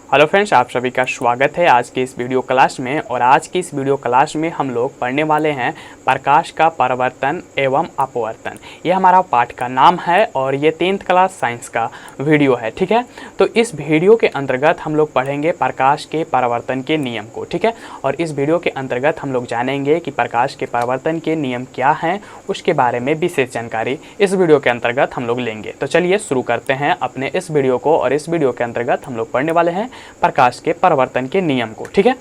Hello friends, आप सभी का स्वागत है आज की इस वीडियो क्लास में। और आज की इस वीडियो क्लास में हम लोग पढ़ने वाले हैं प्रकाश का परावर्तन एवं अपवर्तन। ये हमारा पाठ का नाम है और ये 10th क्लास साइंस का वीडियो है। ठीक है, तो इस वीडियो के अंतर्गत हम लोग पढ़ेंगे प्रकाश के परावर्तन के नियम को। ठीक है, और इस वीडियो के अंतर्गत हम लोग जानेंगे कि प्रकाश के परावर्तन के नियम क्या हैं, उसके बारे में विशेष जानकारी इस वीडियो के अंतर्गत हम लोग लेंगे। तो चलिए शुरू करते हैं अपने इस वीडियो को। और इस वीडियो के अंतर्गत हम लोग पढ़ने वाले हैं प्रकाश के परावर्तन के नियम को। ठीक है,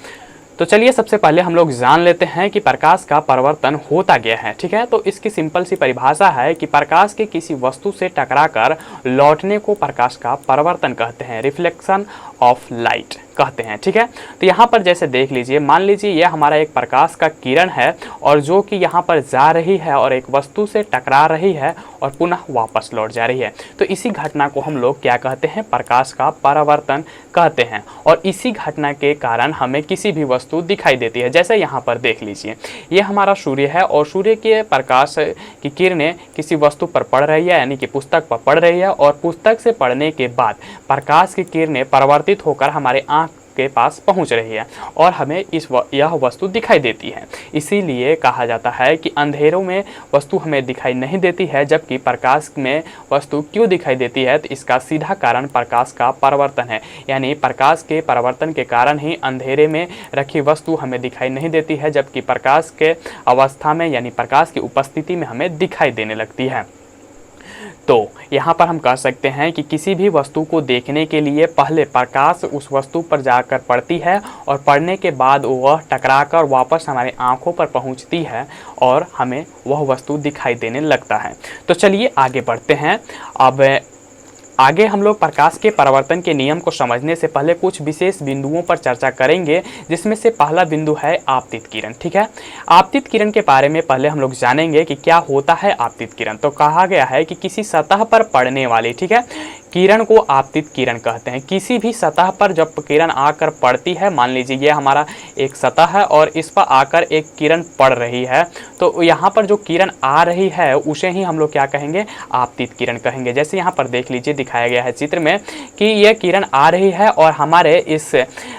तो चलिए सबसे पहले हम लोग जान लेते हैं कि प्रकाश का परावर्तन होता क्या है। ठीक है, तो इसकी सिंपल सी परिभाषा है कि प्रकाश के किसी वस्तु से टकराकर लौटने को प्रकाश का परावर्तन कहते हैं, रिफ्लेक्शन ऑफ लाइट कहते हैं। ठीक है, तो यहाँ पर जैसे देख लीजिए, मान लीजिए यह हमारा एक प्रकाश का किरण है और जो कि यहाँ पर जा रही है और एक वस्तु से टकरा रही है और पुनः वापस लौट जा रही है। तो इसी घटना को हम लोग क्या कहते हैं, प्रकाश का परावर्तन कहते हैं। और इसी घटना के कारण हमें किसी भी वस्तु दिखाई देती है। जैसे यहाँ पर देख लीजिए, ये हमारा सूर्य है और सूर्य के प्रकाश की किरणें किसी वस्तु पर पड़ रही है, यानी कि पुस्तक पर पड़ रही है। और पुस्तक से पड़ने के बाद प्रकाश की किरणें परावर्तित होकर हमारे आँख के पास पहुंच रही है और हमें यह वस्तु दिखाई देती है। इसीलिए कहा जाता है कि अंधेरों में वस्तु हमें दिखाई नहीं देती है, जबकि प्रकाश में वस्तु क्यों दिखाई देती है। तो इसका सीधा कारण प्रकाश का परावर्तन है, यानी प्रकाश के परावर्तन के कारण ही अंधेरे में रखी वस्तु हमें दिखाई नहीं देती है, जबकि प्रकाश के अवस्था में यानी प्रकाश की उपस्थिति में हमें दिखाई देने लगती है। तो यहाँ पर हम कह सकते हैं कि किसी भी वस्तु को देखने के लिए पहले प्रकाश उस वस्तु पर जाकर पड़ती है और पड़ने के बाद वह टकराकर वापस हमारे आँखों पर पहुँचती है और हमें वह वस्तु दिखाई देने लगता है। तो चलिए आगे बढ़ते हैं। अब आगे हम लोग प्रकाश के परावर्तन के नियम को समझने से पहले कुछ विशेष बिंदुओं पर चर्चा करेंगे, जिसमें से पहला बिंदु है आपतित किरण। ठीक है, आपतित किरण के बारे में पहले हम लोग जानेंगे कि क्या होता है आपतित किरण। तो कहा गया है कि किसी सतह पर पड़ने वाली, ठीक है, किरण को आपतित किरण कहते हैं। किसी भी सतह पर जब किरण आकर पड़ती है, मान लीजिए ये हमारा एक सतह है और इस पर आकर एक किरण पड़ रही है, तो यहाँ पर जो किरण आ रही है उसे ही हम लोग क्या कहेंगे, आपतित किरण कहेंगे। जैसे यहाँ पर देख लीजिए, दिखाया गया है चित्र में कि यह किरण आ रही है और हमारे इस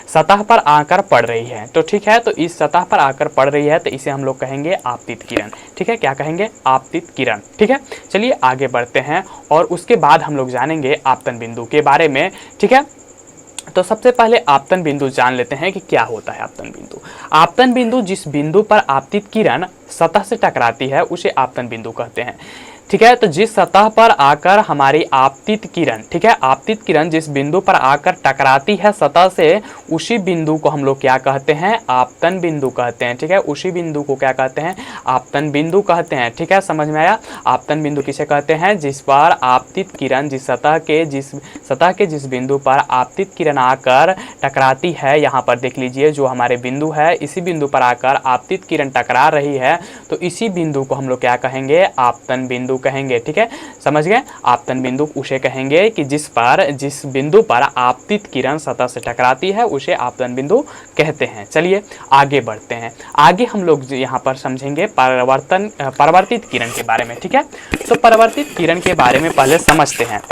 सतह पर आकर पड़ रही है। तो ठीक है, तो इस सतह पर आकर पड़ रही है तो इसे हम लोग कहेंगे आपतित किरण। ठीक है, क्या कहेंगे, आपतित किरण। ठीक है, चलिए आगे बढ़ते हैं और उसके बाद हम लोग जानेंगे आपतन बिंदु के बारे में। ठीक है, तो सबसे पहले आपतन बिंदु जान लेते हैं कि क्या होता है आपतन बिंदु। आपतन बिंदु जिस बिंदु पर आपतित किरण सतह से टकराती है उसे आपतन बिंदु कहते हैं। ठीक है, तो जिस सतह पर आकर हमारी आपतित किरण, ठीक है, आपतित किरण जिस बिंदु पर आकर टकराती है सतह से, उसी बिंदु को हम लोग क्या कहते हैं, आपतन बिंदु कहते हैं। ठीक है, उसी बिंदु को क्या कहते हैं, आपतन बिंदु कहते हैं। ठीक है, समझ में आया। आपतन बिंदु किसे कहते हैं, जिस पर आपतित किरण जिस सतह के जिस बिंदु पर आपतित किरण आकर टकराती है, यहाँ पर देख लीजिए जो हमारे बिंदु है, इसी बिंदु पर आकर आपतित किरण टकरा रही है, तो इसी बिंदु को हम लोग क्या कहेंगे, आपतन बिंदु कहेंगे। ठीक है, समझ गए। आपतन बिंदु उसे कहेंगे कि जिस बिंदु पर आपतित किरण सतह से टकराती है उसे आपतन बिंदु कहते हैं। चलिए आगे बढ़ते हैं। आगे हम लोग यहाँ पर समझेंगे परावर्तित किरण के बारे में। ठीक है, तो परावर्तित किरण के बारे में पहले समझते हैं।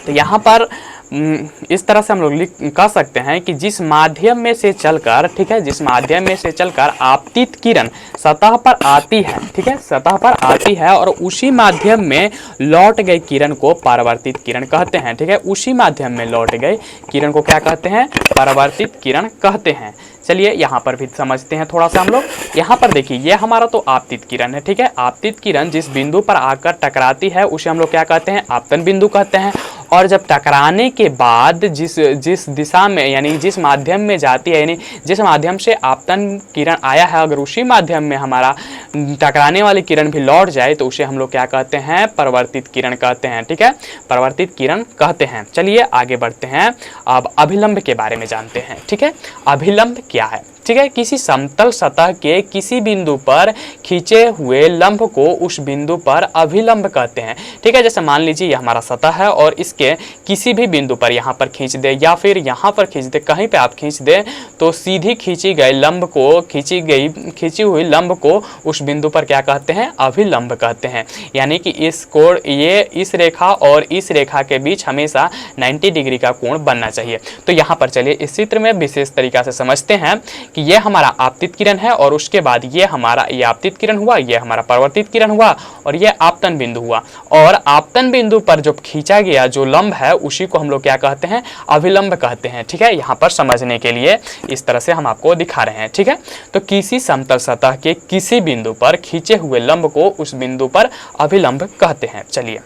तो यहाँ पर इस तरह से हम लोग कह सकते हैं कि जिस माध्यम में से चलकर, ठीक है, जिस माध्यम में से चलकर आपतित किरण सतह पर आती है, ठीक है, सतह पर आती है और उसी माध्यम में लौट गई किरण को परावर्तित किरण कहते हैं। ठीक है, उसी माध्यम में लौट गई किरण को क्या कहते हैं, परावर्तित किरण कहते हैं। चलिए यहाँ पर भी समझते हैं थोड़ा सा हम लोग। यहाँ पर देखिए, ये हमारा तो आपतित किरण है। ठीक है, आपतित किरण जिस बिंदु पर आकर टकराती है उसे हम लोग क्या कहते हैं, आपतन बिंदु कहते हैं। और जब टकराने के बाद जिस दिशा में यानी जिस माध्यम में जाती है, यानी जिस माध्यम से आपतन किरण आया है, अगर उसी माध्यम में हमारा टकराने वाली किरण भी लौट जाए तो उसे हम लोग क्या कहते हैं, परावर्तित किरण कहते हैं। ठीक है, परावर्तित किरण कहते हैं। चलिए आगे बढ़ते हैं। अब अभिलंब के बारे में जानते हैं। ठीक है, अभिलंब क्या है। ठीक है, किसी समतल सतह के किसी बिंदु पर खींचे हुए लंब को उस बिंदु पर अभिलंब कहते हैं। ठीक है, जैसे मान लीजिए ये हमारा सतह है और इसके किसी भी बिंदु पर यहाँ पर खींच दे या फिर यहाँ पर खींच दे, कहीं पे आप खींच दे तो सीधी खींची गई लंब को खींची हुई लंब को उस बिंदु पर क्या कहते हैं, अभिलंब कहते हैं। यानी कि इस कोण, ये इस रेखा और इस रेखा के बीच हमेशा 90 डिग्री का कोण बनना चाहिए। तो यहाँ पर चलिए इस चित्र में विशेष तरीका से समझते हैं कि ये हमारा आपतित किरण है और उसके बाद ये हमारा ये आपतित किरण हुआ, ये हमारा परावर्तित किरण हुआ और ये आपतन बिंदु हुआ। और आपतन बिंदु पर जो खींचा गया जो लंब है उसी को हम लोग क्या कहते हैं, अभिलंब कहते हैं। ठीक है, यहाँ पर समझने के लिए इस तरह से हम आपको दिखा रहे हैं। ठीक है, तो किसी समतल सतह के किसी बिंदु पर खींचे हुए लंब को उस बिंदु पर अभिलंब कहते हैं। चलिए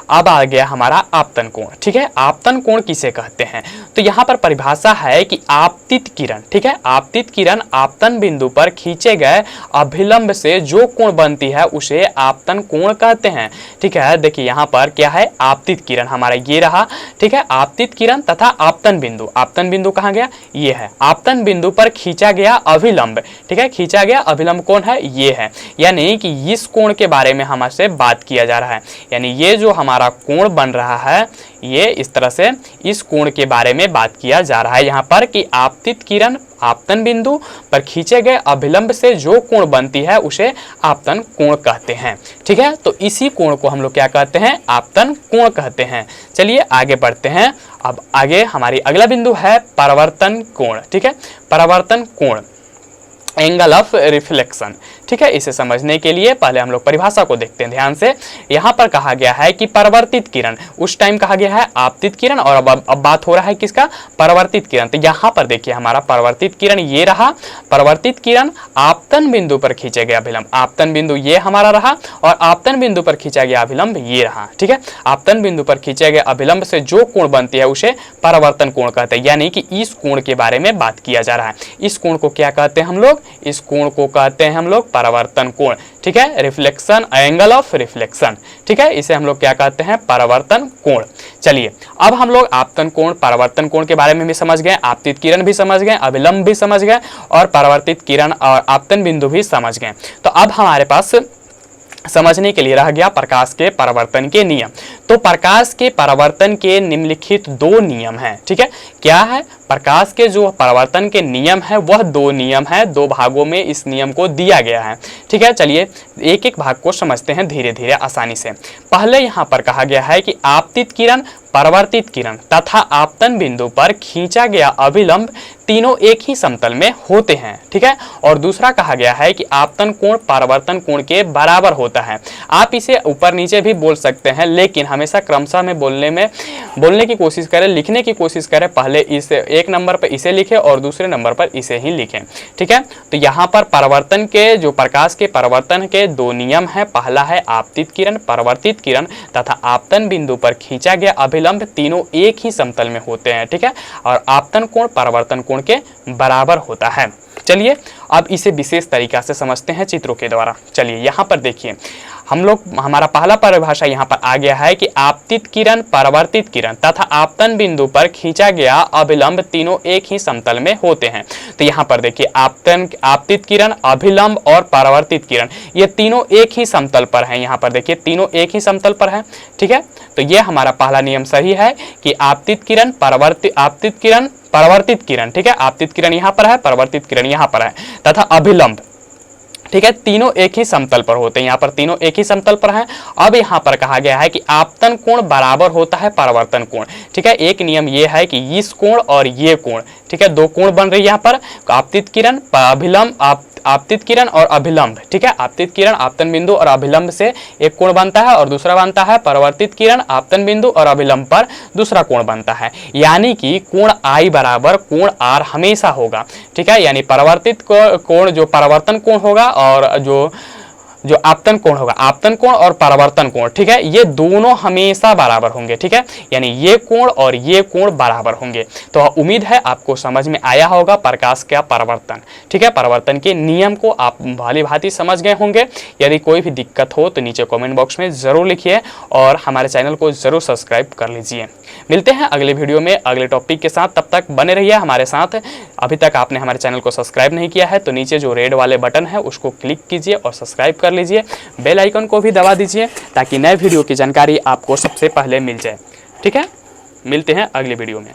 अब आ गया हमारा आपतन कोण। ठीक है, आपतन कोण किसे कहते हैं, तो यहाँ पर परिभाषा है कि आपतित किरण, ठीक है, आपतित किरण आपतन बिंदु पर खींचे गए अभिलंब से जो कोण बनती है उसे आपतन कोण कहते हैं। ठीक है, देखिए यहाँ पर क्या है, आपतित किरण हमारा ये रहा। ठीक है, आपतित किरण तथा आपतन बिंदु, आपतन बिंदु कहाँ गया, ये है, आपतन बिंदु पर खींचा गया अभिलंब। ठीक है, खींचा गया अभिलंब कौन है, ये है। यानी कि इस कोण के बारे में हमसे बात किया जा रहा है, यानी ये जो हमारा कोण बन रहा है ये इस तरह से इस कोण के बारे में बात किया जा रहा है यहाँ पर कि आपतित किरण आपतन बिंदु पर खींचे गए अभिलंब से जो कोण बनती है उसे आपतन कोण कहते हैं। ठीक है, तो इसी कोण को हम लोग क्या कहते हैं, आपतन कोण कहते हैं। चलिए आगे बढ़ते हैं। अब आगे हमारी अगला बिंदु है परावर्तन कोण। ठीक है, परावर्तन कोण, एंगल ऑफ रिफ्लेक्शन। ठीक है, इसे समझने के लिए पहले हम लोग परिभाषा को देखते हैं ध्यान से। यहाँ पर कहा गया है कि परावर्तित किरण, उस टाइम कहा गया है आपतित किरण और अब बात हो रहा है किसका, परावर्तित किरण। तो यहाँ पर देखिए हमारा परावर्तित किरण ये रहा, परावर्तित किरण आपतन बिंदु पर खींचे गए अभिलंब, आपतन बिंदु ये हमारा रहा और आपतन बिंदु पर खींचा गया अभिलंब ये रहा। ठीक है, आपतन बिंदु पर खींचे गए अभिलंब से जो कोण बनती है उसे परावर्तन कोण कहते हैं। यानी कि इस कोण के बारे में बात किया जा रहा है। इस कोण को क्या कहते हैं हम लोग, इस कोण को कहते हैं हम लोग परावर्तन कोण। ठीक है, रिफ्लेक्शन, एंगल ऑफ रिफ्लेक्शन। ठीक है, इसे हम लोग क्या कहते हैं, परावर्तन कोण। चलिए अब हम लोग आपतन कोण, परावर्तन कोण के बारे में भी समझ गए, आपतित किरण भी समझ गए, अभिलंब भी समझ गए और परावर्तित किरण और आपतन बिंदु भी समझ गए। तो अब हमारे पास समझने के लिए रह गया प्रकाश के परावर्तन के नियम। तो प्रकाश के परावर्तन के निम्नलिखित दो नियम हैं। ठीक है, क्या है, प्रकाश के जो परावर्तन के नियम है वह दो नियम है, दो भागों में इस नियम को दिया गया है। ठीक है, चलिए एक एक भाग को समझते हैं धीरे धीरे आसानी से। पहले यहाँ पर कहा गया है कि आपतित किरण, परावर्तित किरण तथा आपतन बिंदु पर खींचा गया अभिलंब तीनों एक ही समतल में होते हैं। ठीक है, और दूसरा कहा गया है कि आपतन कोण परावर्तन कोण के बराबर होता है। आप इसे ऊपर नीचे भी बोल सकते हैं, लेकिन हमेशा क्रमशः में बोलने की कोशिश करें, लिखने की कोशिश करें। पहले इसे एक नंबर पर इसे लिखें और दूसरे नंबर पर इसे ही लिखें। ठीक है, तो यहाँ पर परावर्तन के जो प्रकाश के परावर्तन के दो नियम है, पहला है आपतित किरण, परावर्तित किरण तथा आपतन बिंदु पर खींचा गया अभिलंब तीनों एक ही समतल में होते हैं। ठीक है, और आपतन कोण परावर्तन कोण के बराबर होता है। चलिए अब इसे विशेष तरीका से समझते हैं चित्रों के द्वारा। चलिए यहाँ पर देखिए हम लोग, हमारा पहला परिभाषा यहाँ पर आ गया है कि आपतित किरण, परावर्तित किरण तथा आपतन बिंदु पर खींचा गया अभिलंब तीनों एक ही समतल में होते हैं। तो यहाँ पर देखिए आपतित किरण, अभिलंब और परावर्तित किरण ये तीनों एक ही समतल पर हैं। यहाँ पर देखिए तीनों एक ही समतल पर हैं। ठीक है, तो ये हमारा पहला नियम सही है कि आपतित किरण, परावर्तित किरण, ठीक है, आपतित किरण यहाँ पर है, परावर्तित किरण यहाँ पर है तथा अभिलंब, ठीक है, तीनों एक ही समतल पर होते हैं। यहाँ पर तीनों एक ही समतल पर हैं। अब यहाँ पर कहा गया है कि आपतन कोण बराबर होता है परावर्तन कोण। ठीक है, एक नियम ये है कि इस कोण और ये कोण, ठीक है, दो कोण बन रही है यहाँ पर, आपतित किरण, अभिलंब, आपतित किरण और अभिलंब। ठीक है, आपतित किरण आपतन बिंदु और अभिलंब से एक कोण बनता है और दूसरा बनता है परावर्तित किरण आपतन बिंदु और अभिलंब पर दूसरा कोण बनता है। यानी कि कोण I बराबर कोण R हमेशा होगा। ठीक है, यानी परावर्तित कोण जो परावर्तन कोण होगा और जो आपतन कोण होगा, आपतन कोण और परावर्तन कोण, ठीक है, ये दोनों हमेशा बराबर होंगे। ठीक है, यानी ये कोण और ये कोण बराबर होंगे। तो उम्मीद है आपको समझ में आया होगा प्रकाश का परावर्तन। ठीक है, परावर्तन के नियम को आप भली भांति समझ गए होंगे। यदि कोई भी दिक्कत हो तो नीचे कमेंट बॉक्स में ज़रूर लिखिए और हमारे चैनल को ज़रूर सब्सक्राइब कर लीजिए। मिलते हैं अगले वीडियो में अगले टॉपिक के साथ, तब तक बने रहिए हमारे साथ। अभी तक आपने हमारे चैनल को सब्सक्राइब नहीं किया है तो नीचे जो रेड वाले बटन है उसको क्लिक कीजिए और सब्सक्राइब कर लीजिए, बेल आइकन को भी दबा दीजिए ताकि नए वीडियो की जानकारी आपको सबसे पहले मिल जाए। ठीक है, मिलते हैं अगले वीडियो में।